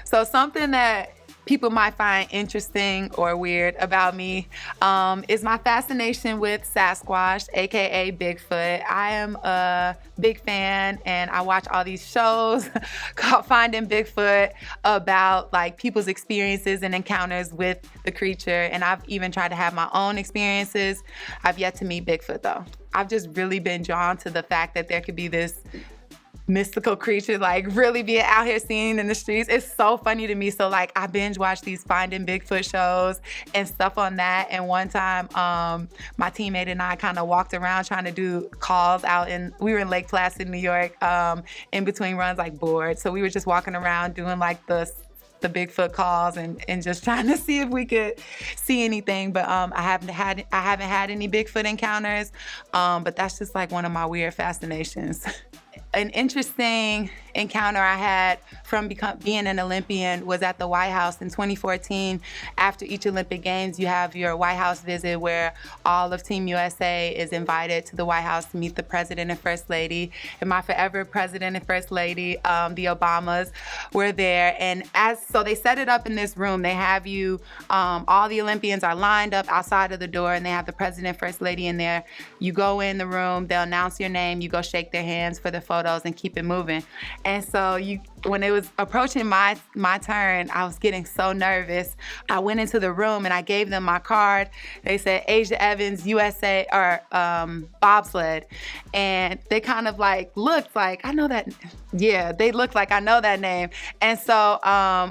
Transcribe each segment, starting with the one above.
So something that people might find interesting or weird about me is my fascination with Sasquatch, aka Bigfoot. I am a big fan, and I watch all these shows called Finding Bigfoot about like people's experiences and encounters with the creature. And I've even tried to have my own experiences. I've yet to meet Bigfoot though. I've just really been drawn to the fact that there could be this mystical creature like really being out here seen in the streets. It's so funny to me. So like I binge watch these Finding Bigfoot shows and stuff on that. And one time my teammate and I kind of walked around trying to do calls out we were in Lake Placid, New York, in between runs, like bored. So we were just walking around doing like the Bigfoot calls and just trying to see if we could see anything. But I haven't had any Bigfoot encounters. But that's just like one of my weird fascinations. An interesting encounter I had from being an Olympian was at the White House in 2014. After each Olympic Games, you have your White House visit where all of Team USA is invited to the White House to meet the President and First Lady. And my forever President and First Lady, the Obamas, were there. And so they set it up in this room. They have you, all the Olympians are lined up outside of the door, and they have the President and First Lady in there. You go in the room, they'll announce your name, you go shake their hands for the photos and keep it moving. And so when it was approaching my turn, I was getting so nervous. I went into the room and I gave them my card. They said Asia Evans, USA, or bobsled. And they kind of like looked like, I know that. Yeah, they looked like I know that name. And so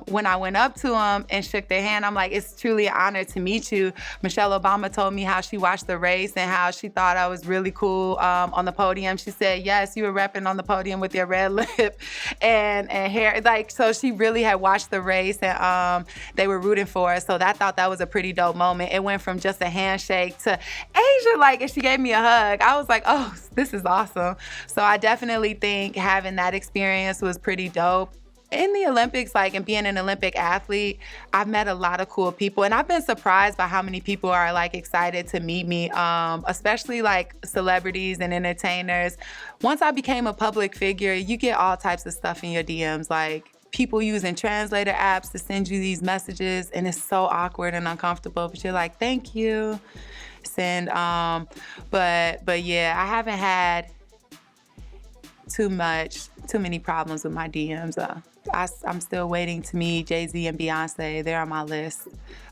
when I went up to them and shook their hand, I'm like, it's truly an honor to meet you. Michelle Obama told me how she watched the race and how she thought I was really cool on the podium. She said, yes, you were repping on the podium with your red lip and hair. Like, so she really had watched the race and they were rooting for us. So I thought that was a pretty dope moment. It went from just a handshake to Asia, like, and she gave me a hug. I was like, oh, this is awesome. So I definitely think having that experience was pretty dope. In the Olympics, like, and being an Olympic athlete, I've met a lot of cool people, and I've been surprised by how many people are like excited to meet me, especially like celebrities and entertainers. Once I became a public figure, you get all types of stuff in your DMs, like people using translator apps to send you these messages, and it's so awkward and uncomfortable, but you're like, thank you. Send, but yeah, I haven't had too many problems with my DMs. I'm still waiting to meet Jay-Z and Beyonce. They're on my list.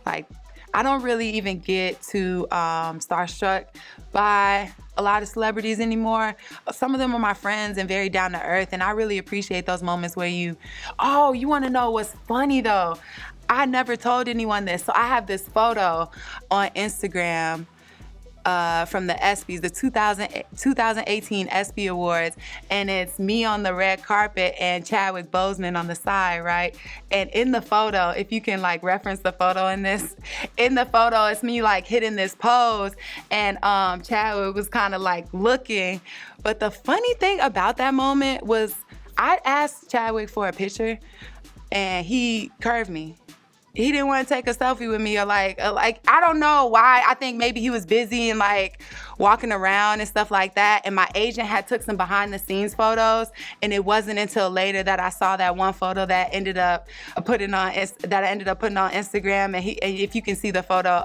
Like, I don't really even get too starstruck by a lot of celebrities anymore. Some of them are my friends and very down to earth, and I really appreciate those moments where you want to know what's funny though? I never told anyone this. So I have this photo on Instagram from the ESPYs, the 2018 ESPY Awards, and it's me on the red carpet and Chadwick Boseman on the side, right? And in the photo, if you can like reference the photo in the photo, it's me like hitting this pose, and Chadwick was kind of like looking. But the funny thing about that moment was I asked Chadwick for a picture, and he curved me. He didn't want to take a selfie with me, or like I don't know why. I think maybe he was busy and like walking around and stuff like that. And my agent had took some behind the scenes photos, and it wasn't until later that I saw that one photo that I ended up putting on Instagram. And if you can see the photo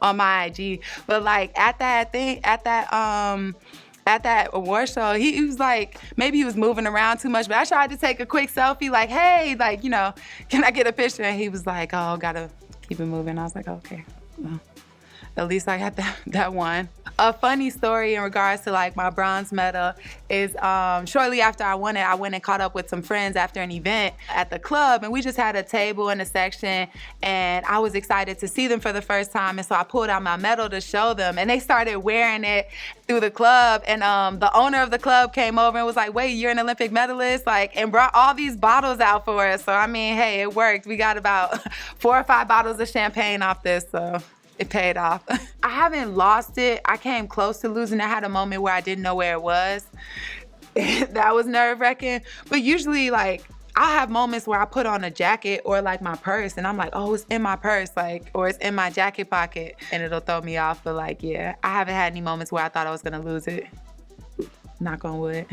on my IG, but like at that award show, he was like, maybe he was moving around too much, but I tried to take a quick selfie, like, hey, like, you know, can I get a picture? And he was like, oh, gotta keep it moving. I was like, okay, well, at least I got that one. A funny story in regards to like my bronze medal is shortly after I won it, I went and caught up with some friends after an event at the club, and we just had a table in a section, and I was excited to see them for the first time, and so I pulled out my medal to show them, and they started wearing it through the club, and the owner of the club came over and was like, wait, you're an Olympic medalist? Like, and brought all these bottles out for us. So I mean, hey, it worked. We got about 4 or 5 bottles of champagne off this, so it paid off. I haven't lost it. I came close to losing it. I had a moment where I didn't know where it was. That was nerve-wracking. But usually, like, I have moments where I put on a jacket or like my purse, and I'm like, oh, it's in my purse, like, or it's in my jacket pocket, and it'll throw me off. But like, yeah, I haven't had any moments where I thought I was gonna lose it. Knock on wood.